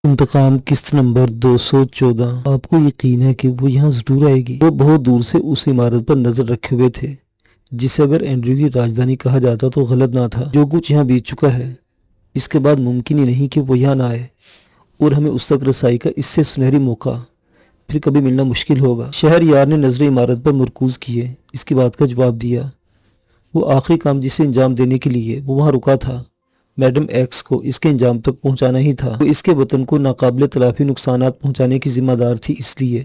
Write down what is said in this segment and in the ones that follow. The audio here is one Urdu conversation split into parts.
انتقام قسط نمبر 214۔ آپ کو یقین ہے کہ وہ یہاں ضرور آئے گی۔ وہ بہت دور سے اس عمارت پر نظر رکھے ہوئے تھے جسے اگر اینڈریو کی راجدھانی کہا جاتا تو غلط نہ تھا۔ جو کچھ یہاں بیت چکا ہے اس کے بعد ممکن ہی نہیں کہ وہ یہاں نہ آئے، اور ہمیں اس تک رسائی کا اس سے سنہری موقع پھر کبھی ملنا مشکل ہوگا۔ شہر یار نے نظر عمارت پر مرکوز کیے اس کی بات کا جواب دیا۔ وہ آخری کام جسے انجام دینے کے لیے وہ وہاں رکا تھا، میڈم ایکس کو اس کے انجام تک پہنچانا ہی تھا۔ وہ اس کے وطن کو ناقابل تلافی نقصانات پہنچانے کی ذمہ دار تھی، اس لیے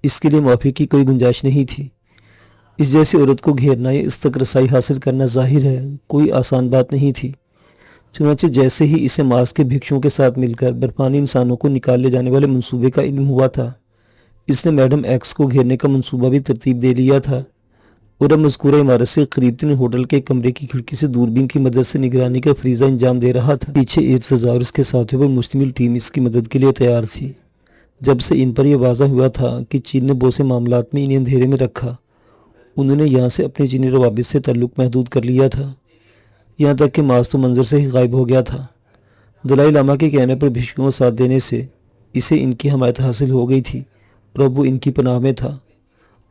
اس کے لیے معافی کی کوئی گنجائش نہیں تھی۔ اس جیسی عورت کو گھیرنا یا اس تک رسائی حاصل کرنا ظاہر ہے کوئی آسان بات نہیں تھی۔ چنانچہ جیسے ہی اسے مارس کے بھکشوں کے ساتھ مل کر برفانی انسانوں کو نکال لے جانے والے منصوبے کا علم ہوا تھا، اس نے میڈم ایکس کو گھیرنے کا منصوبہ بھی ترتیب دے لیا تھا، اور اب مذکورہ عمارت سے قریب ترین ہوٹل کے کمرے کی کھڑکی سے دوربین کی مدد سے نگرانی کا فریضہ انجام دے رہا تھا۔ پیچھے ارتضیٰ اور اس کے ساتھیوں پر مشتمل ٹیم اس کی مدد کے لیے تیار تھی۔ جب سے ان پر یہ واضح ہوا تھا کہ چین نے بہت سے معاملات میں انہیں اندھیرے میں رکھا، انہوں نے یہاں سے اپنے چینی روابط سے تعلق محدود کر لیا تھا، یہاں تک کہ مارس تو منظر سے ہی غائب ہو گیا تھا۔ دلائی لاما کے کہنے پر بھکشوؤں کا ساتھ دینے سے اسے ان کی حمایت حاصل ہو گئی تھی، اور اب وہ ان کی پناہ میں تھا۔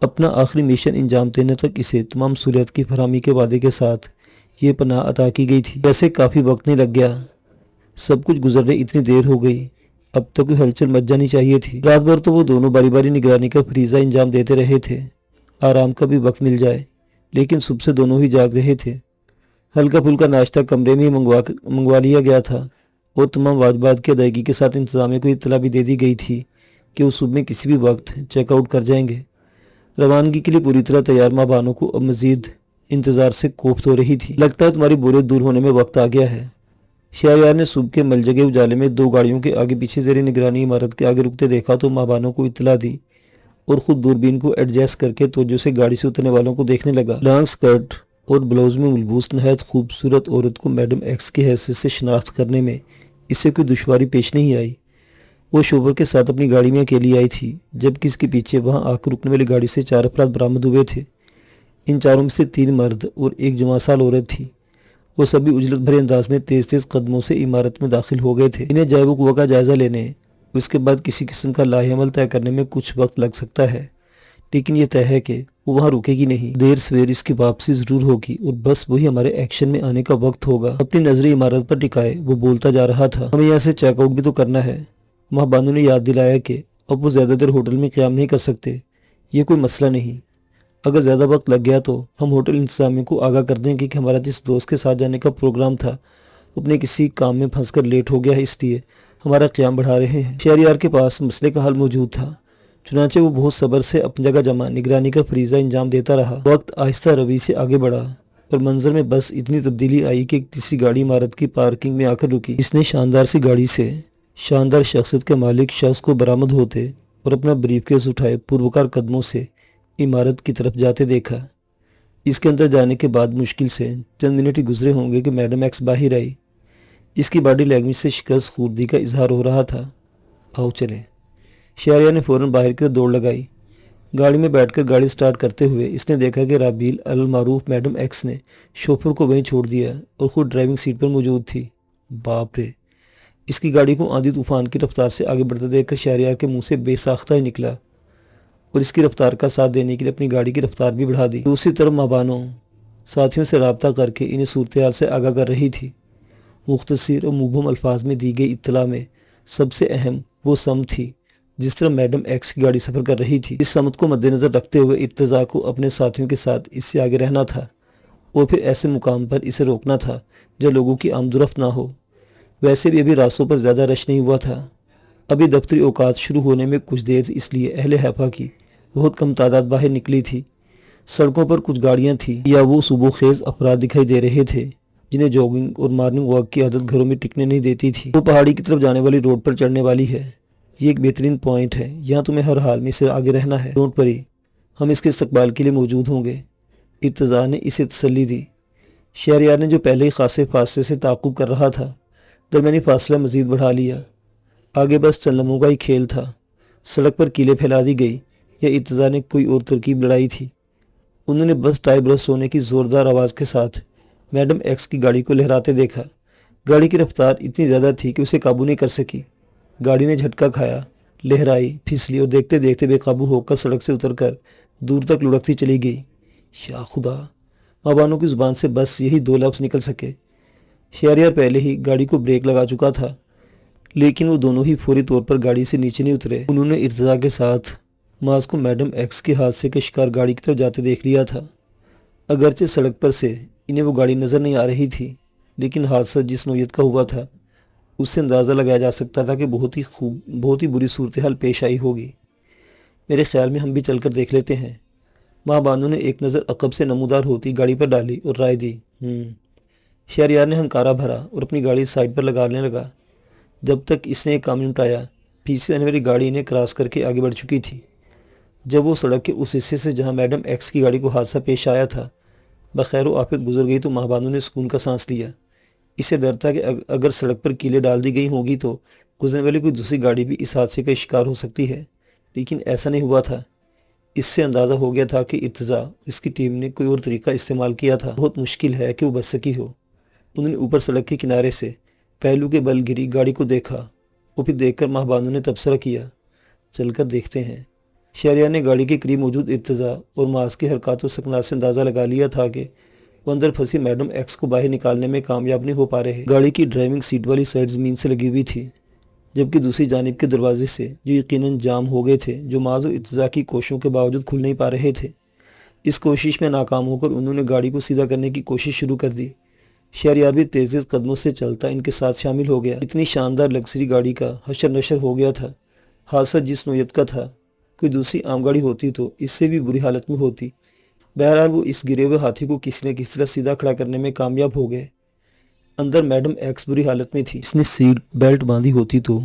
اپنا آخری مشن انجام دینے تک اسے تمام سہولت کی فراہمی کے وعدے کے ساتھ یہ پناہ عطا کی گئی تھی۔ جیسے کافی وقت نہیں لگ گیا، سب کچھ گزرنے اتنی دیر ہو گئی، اب تک کوئی ہلچل مچ جانی چاہیے تھی۔ رات بھر تو وہ دونوں باری باری نگرانی کا فریضہ انجام دیتے رہے تھے، آرام کا بھی وقت مل جائے، لیکن صبح سے دونوں ہی جاگ رہے تھے۔ ہلکا پھلکا ناشتہ کمرے میں ہی منگوا لیا گیا تھا، اور تمام واجبات کی ادائیگی کے ساتھ انتظامیہ کو اطلاع بھی دے دی گئی تھی کہ وہ صبح میں کسی بھی وقت چیک آؤٹ کر جائیں گے۔ روانگی کے لیے پوری طرح تیار ماں بانوں کو اب مزید انتظار سے کوفت ہو رہی تھی۔ لگتا ہے تمہاری بوریت دور ہونے میں وقت آ گیا ہے، شہریار نے صبح کے ملجگے اجالے میں دو گاڑیوں کے آگے پیچھے زیر نگرانی عمارت کے آگے رکتے دیکھا تو ماں بانوں کو اطلاع دی، اور خود دوربین کو ایڈجسٹ کر کے توجہ سے گاڑی سے اترنے والوں کو دیکھنے لگا۔ لانگ سکرٹ اور بلاؤز میں ملبوس نہایت خوبصورت عورت کو میڈم ایکس کی حیثیت سے شناخت کرنے میں اسے کوئی دشواری پیش نہیں آئی۔ وہ شوفر کے ساتھ اپنی گاڑی میں اکیلی آئی تھی، جبکہ اس کے پیچھے وہاں آ کر رکنے والی گاڑی سے 4 افراد برآمد ہوئے تھے۔ ان چاروں میں سے 3 مرد اور ایک جوان سال عورت تھی۔ وہ سبھی اجلت بھرے انداز میں تیز تیز قدموں سے عمارت میں داخل ہو گئے تھے۔ انہیں جائے و قوہ کا جائزہ لینے، اس کے بعد کسی قسم کا لاہ عمل طے کرنے میں کچھ وقت لگ سکتا ہے، لیکن یہ طے ہے کہ وہ وہاں رکے گی نہیں۔ دیر سویر اس کی واپسی ضرور ہوگی، اور بس وہی ہمارے ایکشن میں آنے کا وقت ہوگا۔ اپنی نظریں عمارت پر ٹکائے وہ بولتا جا رہا تھا، ہمیں یہاں سے چیک آؤٹ بھی تو کرنا ہے۔ ماں بانو نے یاد دلایا کہ اب وہ زیادہ دیر ہوٹل میں قیام نہیں کر سکتے۔ یہ کوئی مسئلہ نہیں، اگر زیادہ وقت لگ گیا تو ہم ہوٹل انتظامیہ کو آگاہ کر دیں گے کہ ہمارا جس دوست کے ساتھ جانے کا پروگرام تھا اپنے کسی کام میں پھنس کر لیٹ ہو گیا ہے، اس لیے ہمارا قیام بڑھا رہے ہیں۔ شہریار کے پاس مسئلے کا حل موجود تھا، چنانچہ وہ بہت صبر سے اپنی جگہ جمع نگرانی کا فریضہ انجام دیتا رہا۔ وقت آہستہ روی سے آگے بڑھا، اور منظر میں بس اتنی تبدیلی آئی کہ تیسری گاڑی عمارت کی پارکنگ میں آ کر رکی۔ اس نے شاندار سی گاڑی سے شاندار شخصیت کے مالک شخص کو برآمد ہوتے اور اپنا بریف کیس اٹھائے پروکار قدموں سے عمارت کی طرف جاتے دیکھا۔ اس کے اندر جانے کے بعد مشکل سے چند منٹ ہی گزرے ہوں گے کہ میڈم ایکس باہر آئی۔ اس کی باڈی لینگویج سے شکست خوردی کا اظہار ہو رہا تھا۔ آؤ چلیں۔ شہریار نے فوراً باہر کی طرف دوڑ لگائی۔ گاڑی میں بیٹھ کر گاڑی سٹارٹ کرتے ہوئے اس نے دیکھا کہ رابیل المعروف میڈم ایکس نے شوفر کو وہیں چھوڑ دیا اور خود ڈرائیونگ سیٹ پر موجود تھی۔ باپ رے! اس کی گاڑی کو آندھی طوفان کی رفتار سے آگے بڑھتے دیکھ کر شہریار کے منہ سے بے ساختہ ہی نکلا، اور اس کی رفتار کا ساتھ دینے کے لیے اپنی گاڑی کی رفتار بھی بڑھا دی۔ دوسری طرف ماں بانوں ساتھیوں سے رابطہ کر کے انہیں صورتحال سے آگاہ کر رہی تھی۔ مختصر اور مبہم الفاظ میں دی گئی اطلاع میں سب سے اہم وہ سمت تھی جس طرح میڈم ایکس کی گاڑی سفر کر رہی تھی۔ اس سمت کو مد نظر رکھتے ہوئے ارتضیٰ کو اپنے ساتھیوں کے ساتھ اس سے آگے رہنا تھا، اور پھر ایسے مقام پر اسے روکنا تھا جہاں لوگوں کی آمد و رفت نہ ہو۔ ویسے بھی ابھی راستوں پر زیادہ رش نہیں ہوا تھا، ابھی دفتری اوقات شروع ہونے میں کچھ دیر تھی، اس لیے اہل حیفا کی بہت کم تعداد باہر نکلی تھی۔ سڑکوں پر کچھ گاڑیاں تھیں یا وہ صبح خیز افراد دکھائی دے رہے تھے جنہیں جاگنگ اور مارننگ واک کی عادت گھروں میں ٹکنے نہیں دیتی تھی۔ وہ پہاڑی کی طرف جانے والی روڈ پر چڑھنے والی ہے، یہ ایک بہترین پوائنٹ ہے، یہاں تمہیں ہر حال میں اسے آگے رہنا ہے۔ ڈونٹ وری، ہم اس کے استقبال کے لیے موجود ہوں گے، ارتضیٰ نے اسے تسلی دی۔ شہریار نے جو پہلے ہی خاصے فاصلے سے تعاقب کر رہا تھا درمیانی فاصلہ مزید بڑھا لیا۔ آگے بس چند لمحوں کا ہی کھیل تھا، سڑک پر کیلیں پھیلا دی گئی یا ارتضیٰ نے کوئی اور ترکیب لڑائی تھی۔ انہوں نے بس ٹائر برسٹ ہونے کی زوردار آواز کے ساتھ میڈم ایکس کی گاڑی کو لہراتے دیکھا۔ گاڑی کی رفتار اتنی زیادہ تھی کہ اسے قابو نہیں کر سکی، گاڑی نے جھٹکا کھایا، لہرائی، پھسلی اور دیکھتے دیکھتے بے قابو ہو کر سڑک سے اتر کر دور تک لڑکتی چلی گئی۔ یا خدا! ماں بانوں کی زبان سے بس یہی 2 لفظ نکل سکے۔ شہریار پہلے ہی گاڑی کو بریک لگا چکا تھا، لیکن وہ دونوں ہی فوری طور پر گاڑی سے نیچے نہیں اترے۔ انہوں نے ارتضیٰ کے ساتھ معاذ کو میڈم ایکس کے حادثے کے شکار گاڑی کی طرف جاتے دیکھ لیا تھا۔ اگرچہ سڑک پر سے انہیں وہ گاڑی نظر نہیں آ رہی تھی، لیکن حادثہ جس نوعیت کا ہوا تھا اس سے اندازہ لگایا جا سکتا تھا کہ بہت ہی بری صورتحال پیش آئی ہوگی۔ میرے خیال میں ہم بھی چل کر دیکھ لیتے ہیں۔ ماں بانو نے ایک نظر عقب سے نمودار ہوتی گاڑی پر ڈالی اور رائے دی۔ شہریار نے ہنکارا بھرا اور اپنی گاڑی سائڈ پر لگانے لگا۔ جب تک اس نے ایک کام نمٹایا، پیچھے آنے والی گاڑی انہیں کراس کر کے آگے بڑھ چکی تھی۔ جب وہ سڑک کے اس حصے سے جہاں میڈم ایکس کی گاڑی کو حادثہ پیش آیا تھا بخیر و عافیت گزر گئی تو ماں بانو نے سکون کا سانس لیا۔ اسے ڈر تھا کہ اگر سڑک پر کیلیں ڈال دی گئی ہوگی تو گزرنے والی کوئی دوسری گاڑی بھی اس حادثے کا شکار ہو سکتی ہے، لیکن ایسا نہیں ہوا تھا۔ اس سے اندازہ ہو گیا تھا کہ ارتضیٰ اور اس کی ٹیم نے کوئی اور طریقہ استعمال کیا تھا۔ بہت مشکل ہے کہ وہ بچ سکی ہو۔ انہوں نے اوپر سڑک کے کنارے سے پہلو کے بل گری گاڑی کو دیکھا اور پھر دیکھ کر ماں بانو نے تبصرہ کیا، چل کر دیکھتے ہیں۔ شہریار نے گاڑی کے قریب موجود ارتضیٰ اور معاذ کے حرکات و سکنات سے اندازہ لگا لیا تھا کہ وہ اندر پھنسی میڈم ایکس کو باہر نکالنے میں کامیاب نہیں ہو پا رہے۔ گاڑی کی ڈرائیونگ سیٹ والی سائڈ زمین سے لگی ہوئی تھی، جبکہ دوسری جانب کے دروازے سے جو یقیناً جام ہو گئے تھے، جو معاذ و ارتضیٰ کی کوششوں کے باوجود کھل نہیں پا رہے تھے۔ اس کوشش میں ناکام ہو کر انہوں نے گاڑی کو سیدھا کرنے کی کوشش شروع کر دی۔ شہریار بھی تیز قدموں سے چلتا ان کے ساتھ شامل ہو گیا۔ اتنی شاندار لگژری گاڑی کا حشر نشر ہو گیا تھا۔ حادثہ جس نوعیت کا تھا، کوئی دوسری عام گاڑی ہوتی تو اس سے بھی بری حالت میں ہوتی۔ بہرحال وہ اس گرے ہوئے ہاتھی کو کسی نہ کسی طرح سیدھا کھڑا کرنے میں کامیاب ہو گئے۔ اندر میڈم ایکس بری حالت میں تھی۔ اس نے سیٹ بیلٹ باندھی ہوتی تو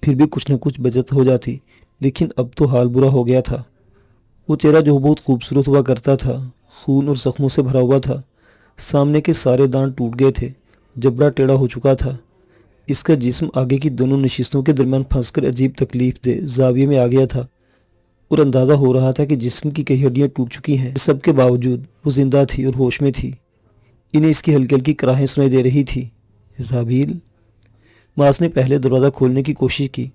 پھر بھی کچھ نہ کچھ بچت ہو جاتی، لیکن اب تو حال برا ہو گیا تھا۔ وہ چہرہ جو بہت خوبصورت ہوا کرتا تھا خون اور زخموں سے بھرا ہوا تھا۔ سامنے کے سارے دانت ٹوٹ گئے تھے، جبڑا ٹیڑھا ہو چکا تھا۔ اس کا جسم آگے کی دونوں نشستوں کے درمیان پھنس کر عجیب تکلیف دہ زاویے میں آ گیا تھا، اور اندازہ ہو رہا تھا کہ جسم کی کئی ہڈیاں ٹوٹ چکی ہیں۔ اس سب کے باوجود وہ زندہ تھی اور ہوش میں تھی۔ انہیں اس کی ہلکی ہلکی کراہیں سنائی دے رہی تھی۔ رابیل! معاذ نے پہلے دروازہ کھولنے کی کوشش کی،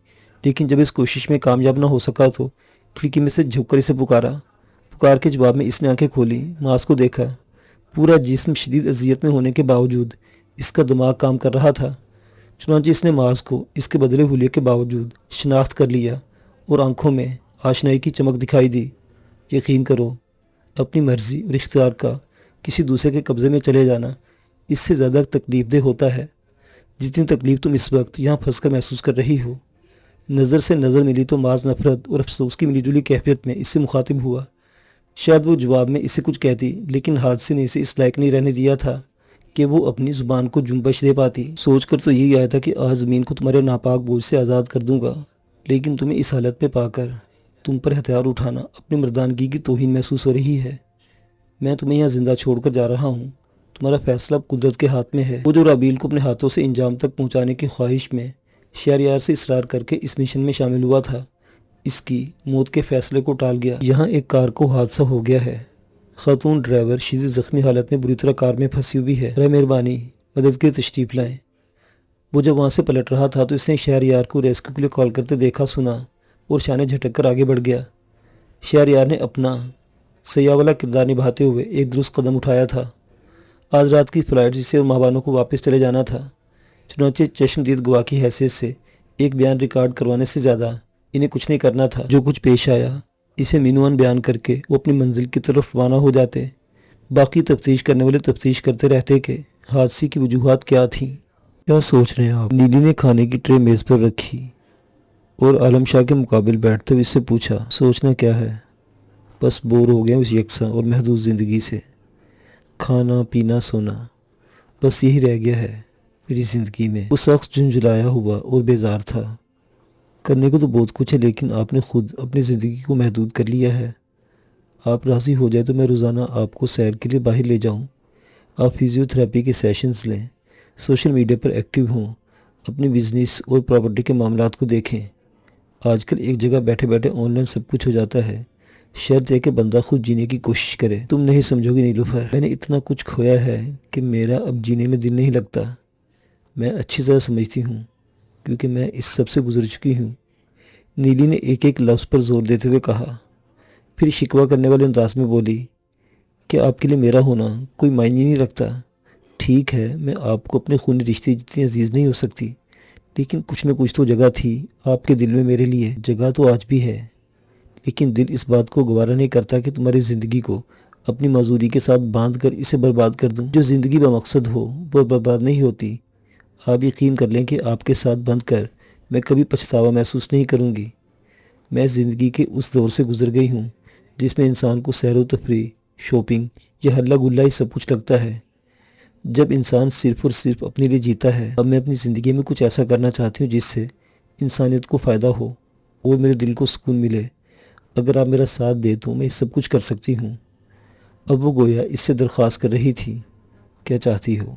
لیکن جب اس کوشش میں کامیاب نہ ہو سکا تو کھڑکی میں سے جھک کر اسے پکارا۔ پکار کے جواب میں اس نے آنکھیں کھولی، معاذ کو دیکھا۔ پورا جسم شدید اذیت میں ہونے کے باوجود اس کا دماغ کام کر رہا تھا۔ چنانچہ اس نے معاذ کو اس کے بدلے حلیے کے باوجود شناخت کر لیا اور آنکھوں میں آشنائی کی چمک دکھائی دی۔ یقین کرو، اپنی مرضی اور اختیار کا کسی دوسرے کے قبضے میں چلے جانا اس سے زیادہ تکلیف دہ ہوتا ہے جتنی تکلیف تم اس وقت یہاں پھنس کر محسوس کر رہی ہو۔ نظر سے نظر ملی تو معاذ نفرت اور افسوس کی ملی جلی کیفیت میں اس سے مخاطب ہوا۔ شاید وہ جواب میں اسے کچھ کہتی، لیکن حادثے نے اسے اس لائق نہیں رہنے دیا تھا کہ وہ اپنی زبان کو جنبش دے پاتی۔ سوچ کر تو یہی آیا تھا کہ آج زمین کو تمہارے ناپاک بوجھ سے آزاد کر دوں گا، لیکن تمہیں اس حالت میں پا کر تم پر ہتھیار اٹھانا اپنی مردانگی کی توہین محسوس ہو رہی ہے۔ میں تمہیں یہاں زندہ چھوڑ کر جا رہا ہوں، تمہارا فیصلہ اب قدرت کے ہاتھ میں ہے۔ وہ جو رابیل کو اپنے ہاتھوں سے انجام تک پہنچانے کی خواہش میں شہریار سے اصرار کر کے اس مشن میں شامل ہوا تھا، اس کی موت کے فیصلے کو ٹال گیا۔ یہاں ایک کار کو حادثہ ہو گیا ہے، خاتون ڈرائیور شدید زخمی حالت میں بری طرح کار میں پھنسی ہوئی ہے، برائے مہربانی مدد کے تشریف لائیں۔ وہ جب وہاں سے پلٹ رہا تھا تو اس نے شہریار کو ریسکیو کے لیے کال کرتے دیکھا سنا اور شانے جھٹک کر آگے بڑھ گیا۔ شہریار نے اپنا سیاح والا کردار نبھاتے ہوئے ایک درست قدم اٹھایا تھا۔ آج رات کی فلائٹ جسے اور ماہبانوں کو واپس چلے جانا تھا، چنانچہ چشمدید گواہ کی حیثیت سے ایک بیان ریکارڈ کروانے سے زیادہ انہیں کچھ نہیں کرنا تھا۔ جو کچھ پیش آیا اسے مینوان بیان کر کے وہ اپنی منزل کی طرف روانہ ہو جاتے۔ باقی تفتیش کرنے والے تفتیش کرتے رہتے کہ حادثے کی وجوہات کیا تھیں۔ کیا سوچ رہے ہیں آپ؟ نیلی نے کھانے کی ٹرے میز پر رکھی اور عالم شاہ کے مقابل بیٹھتے ہوئے اس سے پوچھا، سوچنا کیا ہے؟ بس بور ہو گیا اس یکساں اور محدود زندگی سے۔ کھانا پینا سونا بس یہی رہ گیا ہے میری زندگی میں۔ وہ شخص جھنجھلایا ہوا اور بیزار تھا۔ کرنے کو تو بہت کچھ ہے، لیکن آپ نے خود اپنی زندگی کو محدود کر لیا ہے۔ آپ راضی ہو جائے تو میں روزانہ آپ کو سیر کے لیے باہر لے جاؤں، آپ فزیو تھراپی کے سیشنز لیں، سوشل میڈیا پر ایکٹیو ہوں، اپنی بزنس اور پراپرٹی کے معاملات کو دیکھیں۔ آج کل ایک جگہ بیٹھے بیٹھے آن لائن سب کچھ ہو جاتا ہے، شرط ہے کہ بندہ خود جینے کی کوشش کرے۔ تم نہیں سمجھو گی نیلوفر، میں نے اتنا کچھ کھویا ہے کہ میرا اب جینے میں دل نہیں لگتا۔ میں اچھی طرح سمجھتی ہوں کیونکہ میں اس سب سے گزر چکی ہوں۔ نیلی نے ایک ایک لفظ پر زور دیتے ہوئے کہا، پھر شکوہ کرنے والے انداز میں بولی کہ آپ کے لیے میرا ہونا کوئی معنی نہیں رکھتا۔ ٹھیک ہے، میں آپ کو اپنے خونی رشتے جتنی عزیز نہیں ہو سکتی، لیکن کچھ نہ کچھ تو جگہ تھی آپ کے دل میں میرے لیے۔ جگہ تو آج بھی ہے، لیکن دل اس بات کو گوارا نہیں کرتا کہ تمہاری زندگی کو اپنی معذوری کے ساتھ باندھ کر اسے برباد کر دوں۔ جو زندگی بمقصد ہو وہ برباد نہیں ہوتی۔ آپ یقین کر لیں کہ آپ کے ساتھ بندھ کر میں کبھی پچھتاوا محسوس نہیں کروں گی۔ میں زندگی کے اس دور سے گزر گئی ہوں جس میں انسان کو سیر و تفریح، شاپنگ یا ہلا گلا ہی سب کچھ لگتا ہے، جب انسان صرف اور صرف اپنے لیے جیتا ہے۔ اب میں اپنی زندگی میں کچھ ایسا کرنا چاہتی ہوں جس سے انسانیت کو فائدہ ہو اور میرے دل کو سکون ملے۔ اگر آپ میرا ساتھ دیں تو میں سب کچھ کر سکتی ہوں۔ اب وہ گویا اس سے درخواست کر رہی تھی، کیا چاہتی ہو؟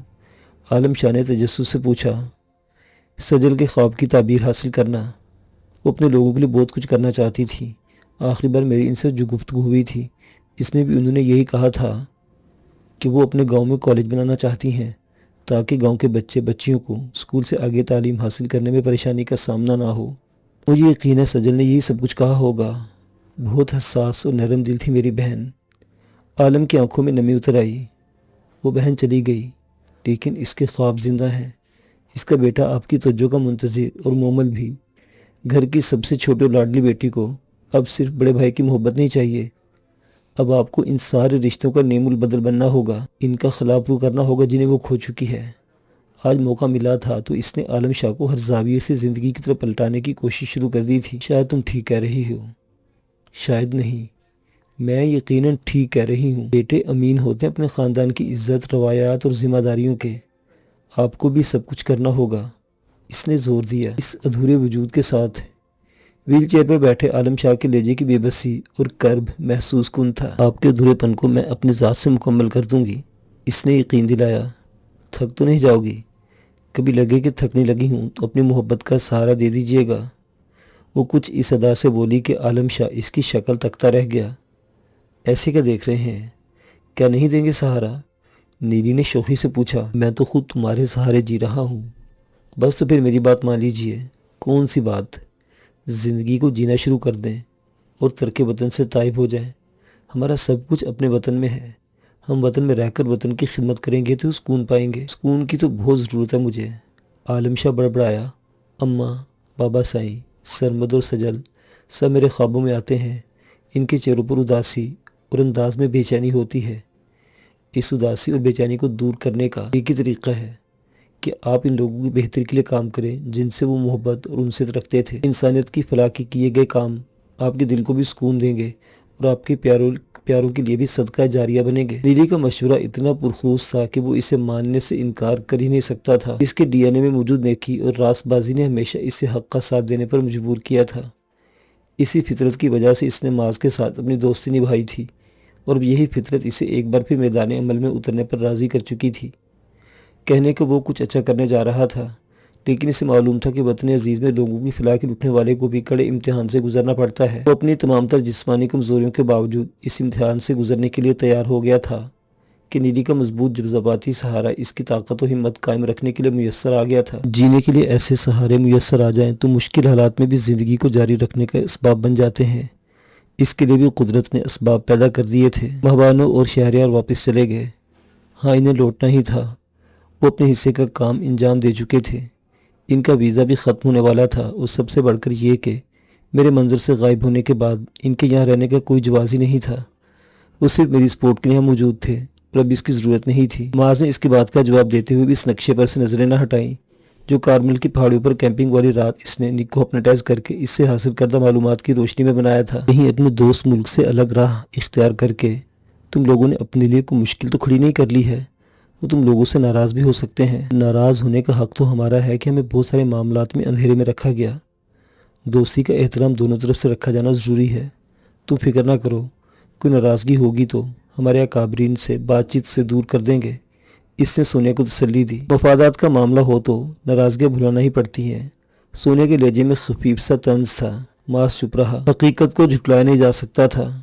عالم شاہ نے تجسس سے پوچھا۔ سجل کے خواب کی تعبیر حاصل کرنا۔ وہ اپنے لوگوں کے لیے بہت کچھ کرنا چاہتی تھی۔ آخری بار میری ان سے جو گفتگو ہوئی تھی اس میں بھی انہوں نے یہی کہا تھا کہ وہ اپنے گاؤں میں کالج بنانا چاہتی ہیں تاکہ گاؤں کے بچے بچیوں کو اسکول سے آگے تعلیم حاصل کرنے میں پریشانی کا سامنا نہ ہو۔ مجھے یقین ہے سجل نے یہی سب کچھ کہا ہوگا۔ بہت حساس اور نرم دل تھی میری بہن۔ عالم کی آنکھوں میں نمی اتر آئی۔ وہ بہن چلی گئی لیکن اس کے خواب زندہ ہیں۔ اس کا بیٹا آپ کی توجہ کا منتظر اور مومل بھی۔ گھر کی سب سے چھوٹی اور لاڈلی بیٹی کو اب صرف بڑے بھائی کی محبت نہیں چاہیے، اب آپ کو ان سارے رشتوں کا نیم البدل بننا ہوگا، ان کا خلاف رو کرنا ہوگا جنہیں وہ کھو چکی ہے۔ آج موقع ملا تھا تو اس نے عالم شاہ کو ہر زاویے سے زندگی کی طرف پلٹانے کی کوشش شروع کر دی تھی۔ شاید تم ٹھیک کہہ رہی ہو۔ شاید نہیں، میں یقیناً ٹھیک کہہ رہی ہوں۔ بیٹے امین ہوتے ہیں اپنے خاندان کی عزت، روایات اور ذمہ داریوں کے۔ آپ کو بھی سب کچھ کرنا ہوگا، اس نے زور دیا۔ اس ادھورے وجود کے ساتھ ویل چیئر پر بیٹھے عالم شاہ کے لہجے کی بے بسی اور کرب محسوس کن تھا۔ آپ کے ادھورے پن کو میں اپنے ذات سے مکمل کر دوں گی، اس نے یقین دلایا۔ تھک تو نہیں جاؤ گی؟ کبھی لگے کہ تھکنے لگی ہوں تو اپنی محبت کا سہارا دے دیجیے گا۔ وہ کچھ اس ادا سے بولی کہ عالم شاہ اس کی شکل تکتا رہ گیا۔ ایسے کیا دیکھ رہے ہیں؟ کیا نہیں دیں گے سہارا؟ نیلی نے شوخی سے پوچھا۔ میں تو خود تمہارے سہارے جی رہا ہوں۔ بس تو پھر میری بات مان لیجئے۔ کون سی بات؟ زندگی کو جینا شروع کر دیں اور ترک وطن سے طائب ہو جائیں۔ ہمارا سب کچھ اپنے وطن میں ہے۔ ہم وطن میں رہ کر وطن کی خدمت کریں گے تو سکون پائیں گے۔ سکون کی تو بہت ضرورت ہے مجھے، عالم شاہ بڑبڑایا۔ اماں، بابا سائیں، سرمد اور سجل سب میرے خوابوں میں آتے ہیں۔ ان کے چہروں پر اداسی اور انداز میں بے چینی ہوتی ہے۔ اس اداسی اور بے چینی کو دور کرنے کا ایک ہی طریقہ ہے کہ آپ ان لوگوں کی بہتری کے لیے کام کریں جن سے وہ محبت اور انست رکھتے تھے۔ انسانیت کی فلاح کے کیے گئے کام آپ کے دل کو بھی سکون دیں گے اور آپ کے پیاروں کے لیے بھی صدقہ جاریہ بنیں گے۔ نیلی کا مشورہ اتنا پرخلوص تھا کہ وہ اسے ماننے سے انکار کر ہی نہیں سکتا تھا۔ اس کے ڈی این اے میں موجود نیکی اور راست بازی نے ہمیشہ اسے حق کا ساتھ دینے پر مجبور کیا تھا۔ اسی فطرت کی وجہ سے اس نے معاذ کے ساتھ اپنی دوستی نبھائی تھی اور یہی فطرت اسے ایک بار پھر میدان عمل میں اترنے پر راضی کر چکی تھی۔ کہنے کہ وہ کچھ اچھا کرنے جا رہا تھا، لیکن اسے معلوم تھا کہ وطن عزیز میں لوگوں کی فلاح کے لٹنے والے کو بھی کڑے امتحان سے گزرنا پڑتا ہے۔ وہ اپنی تمام تر جسمانی کمزوریوں کے باوجود اس امتحان سے گزرنے کے لیے تیار ہو گیا تھا کہ نیلی کا مضبوط جذباتی سہارا اس کی طاقت و ہمت قائم رکھنے کے لیے میسر آ گیا تھا۔ جینے کے لیے ایسے سہارے میسر آ جائیں تو مشکل حالات میں بھی زندگی کو جاری رکھنے کا اسباب بن جاتے ہیں۔ اس کے لیے بھی قدرت نے اسباب پیدا کر دیے تھے۔ مہبانوں اور شہریار واپس چلے گئے۔ ہاں، انہیں لوٹنا ہی تھا۔ وہ اپنے حصے کا کام انجام دے چکے تھے۔ ان کا ویزا بھی ختم ہونے والا تھا اور سب سے بڑھ کر یہ کہ میرے منظر سے غائب ہونے کے بعد ان کے یہاں رہنے کا کوئی جواز ہی نہیں تھا۔ وہ صرف میری سپورٹ کے لیے یہاں موجود تھے اور اب اس کی ضرورت نہیں تھی۔ معاذ نے اس کی بات کا جواب دیتے ہوئے بھی اس نقشے پر سے نظریں نہ ہٹائیں جو کارمل کی پہاڑیوں پر کیمپنگ والی رات اس نے نک کو ہپنوٹائز کر کے اس سے حاصل کردہ معلومات کی روشنی میں بنایا تھا۔ کہیں اپنے دوست ملک سے الگ راہ اختیار کر کے تم لوگوں نے اپنے لیے کوئی مشکل تو کھڑی نہیں کر لی ہے؟ وہ تم لوگوں سے ناراض بھی ہو سکتے ہیں۔ ناراض ہونے کا حق تو ہمارا ہے کہ ہمیں بہت سارے معاملات میں اندھیرے میں رکھا گیا۔ دوستی کا احترام دونوں طرف سے رکھا جانا ضروری ہے۔ تم فکر نہ کرو، کوئی ناراضگی ہوگی تو ہمارے اکابرین سے بات چیت سے دور کر دیں گے، اس نے سونیا کو تسلی دی۔ مفادات کا معاملہ ہو تو ناراضگیاں بھلانا ہی پڑتی ہیں۔ سونیا کے لہجے میں خفیف سا طنز تھا۔ معاذ چپ رہا۔ حقیقت کو جھٹلایا نہیں جا سکتا تھا۔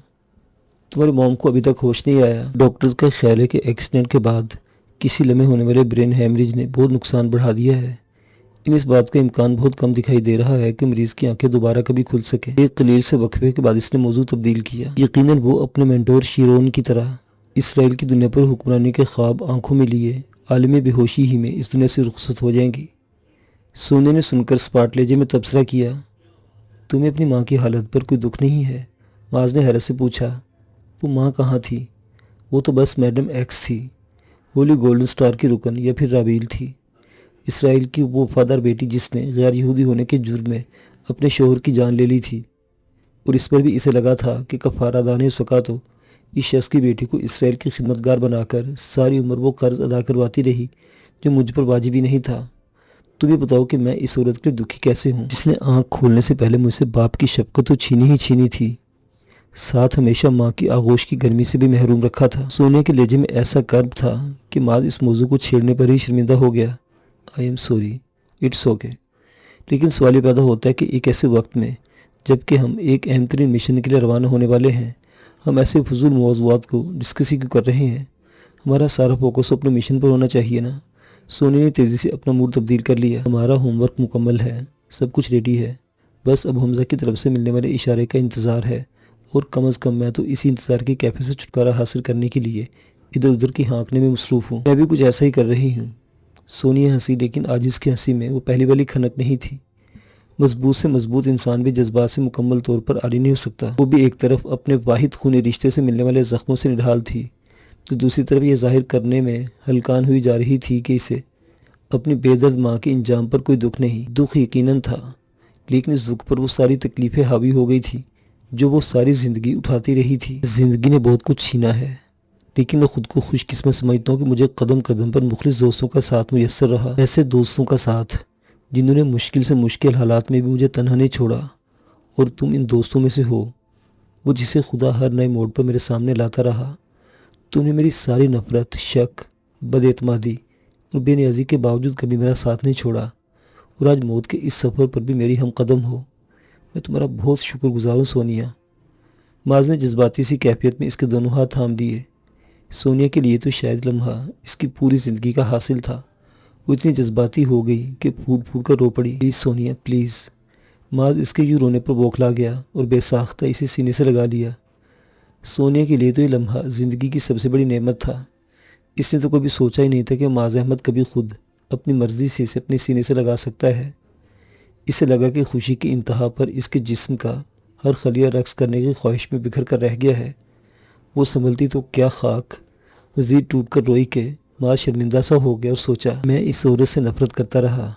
تمہاری موم کو ابھی تک ہوش نہیں آیا؟ ڈاکٹرز کا خیال ہے کہ ایکسیڈنٹ کے بعد کسی لمحے ہونے والے برین ہیمریج نے بہت نقصان بڑھا دیا ہے۔ لیکن اس بات کا امکان بہت کم دکھائی دے رہا ہے کہ مریض کی آنکھیں دوبارہ کبھی کھل سکے۔ ایک قلیل سے وقفے کے بعد اس نے موضوع تبدیل کیا۔ یقیناً وہ اپنے مینٹور شیرون کی طرح اسرائیل کی دنیا پر حکمرانی کے خواب آنکھوں میں لیے عالم بے ہوشی ہی میں اس دنیا سے رخصت ہو جائیں گی۔ سونے نے سن کر سپاٹ لہجے میں تبصرہ کیا، تمہیں اپنی ماں کی حالت پر کوئی دکھ نہیں ہے؟ معاذ نے حیرت سے پوچھا، وہ ماں کہاں تھی؟ وہ تو بس میڈم ایکس تھی، ہولی گولڈن سٹار کی رکن یا پھر رابیل تھی، اسرائیل کی وہ وفادار بیٹی جس نے غیر یہودی ہونے کے جرم میں اپنے شوہر کی جان لے لی تھی، اور اس پر بھی اسے لگا تھا کہ کفارہ دانے سکا تو اس شخص کی بیٹی کو اسرائیل کی خدمتگار بنا کر ساری عمر وہ قرض ادا کرواتی رہی جو مجھ پر واجب ہی نہیں تھا۔ تم یہ بتاؤ کہ میں اس عورت کے لیے دکھی کیسے ہوں جس نے آنکھ کھولنے سے پہلے مجھ سے باپ کی شفقت تو چھینی ہی چھینی تھی، ساتھ ہمیشہ ماں کی آغوش کی گرمی سے بھی محروم رکھا تھا۔ سونے کے لہجے میں ایسا کرب تھا کہ معاذ اس موضوع کو چھیڑنے پر ہی شرمندہ ہو گیا۔ I am sorry, it's okay. لیکن سوال یہ پیدا ہوتا ہے کہ ایک ایسے وقت میں جب کہ ہم ایک اہم ترین مشن کے لیے روانہ ہونے والے ہیں، ہم ایسے فضول موضوعات کو ڈسکس ہی کیوں کر رہے ہیں؟ ہمارا سارا فوکس اپنے مشن پر ہونا چاہیے نا۔ سونے نے تیزی سے اپنا موڈ تبدیل کر لیا۔ ہمارا ہوم ورک مکمل ہے، سب کچھ ریڈی ہے، بس اب حمزہ کی طرف سے ملنے والے اشارے کا انتظار ہے، اور کم از کم میں تو اسی انتظار کی کیفیت سے چھٹکارا حاصل کرنے کے لیے ادھر ادھر کی ہانکنے میں مصروف ہوں۔ میں بھی کچھ ایسا ہی کر رہی ہوں۔ سونیا ہنسی، لیکن آج اس کی ہنسی میں وہ پہلی والی کھنک نہیں تھی۔ مضبوط سے مضبوط انسان بھی جذبات سے مکمل طور پر عاری نہیں ہو سکتا۔ وہ بھی ایک طرف اپنے واحد خونی رشتے سے ملنے والے زخموں سے نڈھال تھی، تو دوسری طرف یہ ظاہر کرنے میں ہلکان ہوئی جا رہی تھی کہ اسے اپنی بے درد ماں کے انجام پر کوئی دکھ نہیں۔ دکھ یقیناً تھا، لیکن اس دکھ پر وہ ساری تکلیفیں حاوی ہو گئی تھی جو وہ ساری زندگی اٹھاتی رہی تھی۔ زندگی نے بہت کچھ چھینا ہے، لیکن میں خود کو خوش قسمت سمجھتا ہوں کہ مجھے قدم قدم پر مخلص دوستوں کا ساتھ میسر رہا، ایسے دوستوں کا ساتھ جنہوں نے مشکل سے مشکل حالات میں بھی مجھے تنہا نہیں چھوڑا، اور تم ان دوستوں میں سے ہو، وہ جسے خدا ہر نئے موڑ پر میرے سامنے لاتا رہا۔ تم نے میری ساری نفرت، شک، بد اعتمادی اور بے نیازی کے باوجود کبھی میرا ساتھ نہیں چھوڑا، اور آج موت کے اس سفر پر بھی میری ہم قدم ہو۔ میں تمہارا بہت شکر گزار ہوں سونیا۔ معاذ نے جذباتی سی کیفیت میں اس کے دونوں ہاتھ تھام دیے۔ سونیا کے لیے تو شاید لمحہ اس کی پوری زندگی کا حاصل تھا۔ وہ اتنی جذباتی ہو گئی کہ پھوٹ پھوٹ کر رو پڑی۔ Please Sonia, please. معاذ اس کے یوں رونے پر بوکھلا گیا اور بے ساختہ اسے سینے سے لگا لیا۔ سونیا کے لیے تو یہ لمحہ زندگی کی سب سے بڑی نعمت تھا۔ اس نے تو کبھی سوچا ہی نہیں تھا کہ معاذ احمد کبھی خود اپنی مرضی سے اسے اپنے سینے سے لگا سکتا ہے۔ اسے لگا کہ خوشی کی انتہا پر اس کے جسم کا ہر خلیہ رقص کرنے کی خواہش میں بکھر کر رہ گیا ہے۔ وہ سنبھلتی تو کیا خاک، مزید ٹوٹ کر روئی کہ معاذ شرمندہ سا ہو گیا اور سوچا، میں اس عورت سے نفرت کرتا رہا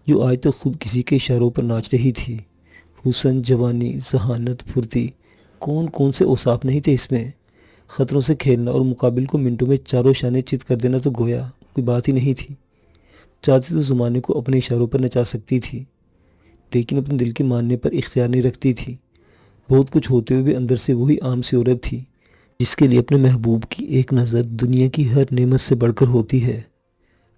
جو آج تک خود کسی کے اشاروں پر ناچ رہی تھی۔ حسن، جوانی، ذہانت، پھرتی، کون کون سے اوصاف نہیں تھے اس میں۔ خطروں سے کھیلنا اور مقابل کو منٹوں میں چاروں شانے چت کر دینا تو گویا کوئی بات ہی نہیں تھی۔ چاہتی تو زمانے کو اپنے اشاروں پر نچا سکتی تھی، لیکن اپنے دل کے ماننے پر اختیار نہیں رکھتی تھی۔ بہت کچھ ہوتے ہوئے بھی اندر سے وہی عام سی عورت تھی جس کے لیے اپنے محبوب کی ایک نظر دنیا کی ہر نعمت سے بڑھ کر ہوتی ہے۔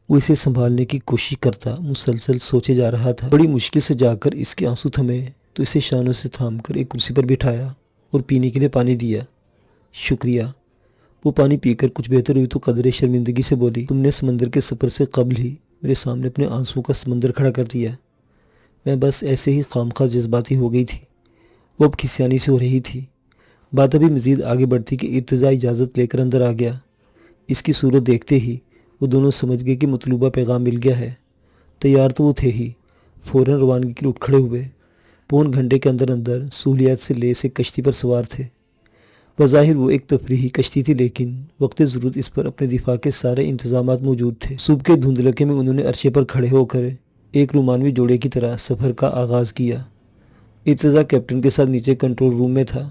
وہ اسے سنبھالنے کی کوشش کرتا مسلسل سوچے جا رہا تھا۔ بڑی مشکل سے جا کر اس کے آنسو تھمے تو اسے شانوں سے تھام کر ایک کرسی پر بٹھایا اور پینے کے لیے پانی دیا۔ شکریہ۔ وہ پانی پی کر کچھ بہتر ہوئی تو قدرے شرمندگی سے بولی، تم نے سمندر کے سفر سے قبل ہی میرے سامنے اپنے آنسو کا سمندر کھڑا کر دیا۔ میں بس ایسے ہی خامخواہ جذباتی ہو گئی تھی۔ وہ اب کھسیانی سے ہو رہی تھی۔ بات ابھی مزید آگے بڑھتی کہ ارتضیٰ اجازت لے کر اندر آ گیا۔ اس کی صورت دیکھتے ہی وہ دونوں سمجھ گئے کہ مطلوبہ پیغام مل گیا ہے۔ تیار تو وہ تھے ہی، فوراً روانگی کے لیے اٹھ کھڑے ہوئے۔ پون گھنٹے کے اندر اندر سہولیات سے لیس ایک کشتی پر سوار تھے۔ بظاہر وہ ایک تفریحی کشتی تھی، لیکن وقت ضرورت اس پر اپنے دفاع کے سارے انتظامات موجود تھے۔ صبح کے دھندلکے میں انہوں نے عرشے پر کھڑے ہو کر ایک رومانوی جوڑے کی طرح سفر کا آغاز کیا۔ ارتضیٰ کیپٹن کے ساتھ نیچے کنٹرول روم میں تھا۔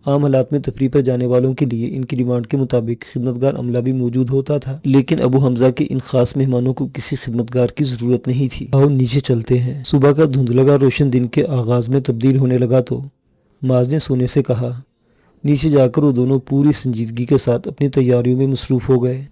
عام حالات میں تفریح پر جانے والوں کے لیے ان کی ڈیمانڈ کے مطابق خدمتگار عملہ بھی موجود ہوتا تھا، لیکن ابو حمزہ کے ان خاص مہمانوں کو کسی خدمتگار کی ضرورت نہیں تھی۔ آؤ نیچے چلتے ہیں۔ صبح کا دھندلگا روشن دن کے آغاز میں تبدیل ہونے لگا تو معاذ نے سونے سے کہا۔ نیچے جا کر وہ دونوں پوری سنجیدگی کے ساتھ اپنی تیاریوں میں مصروف ہو گئے۔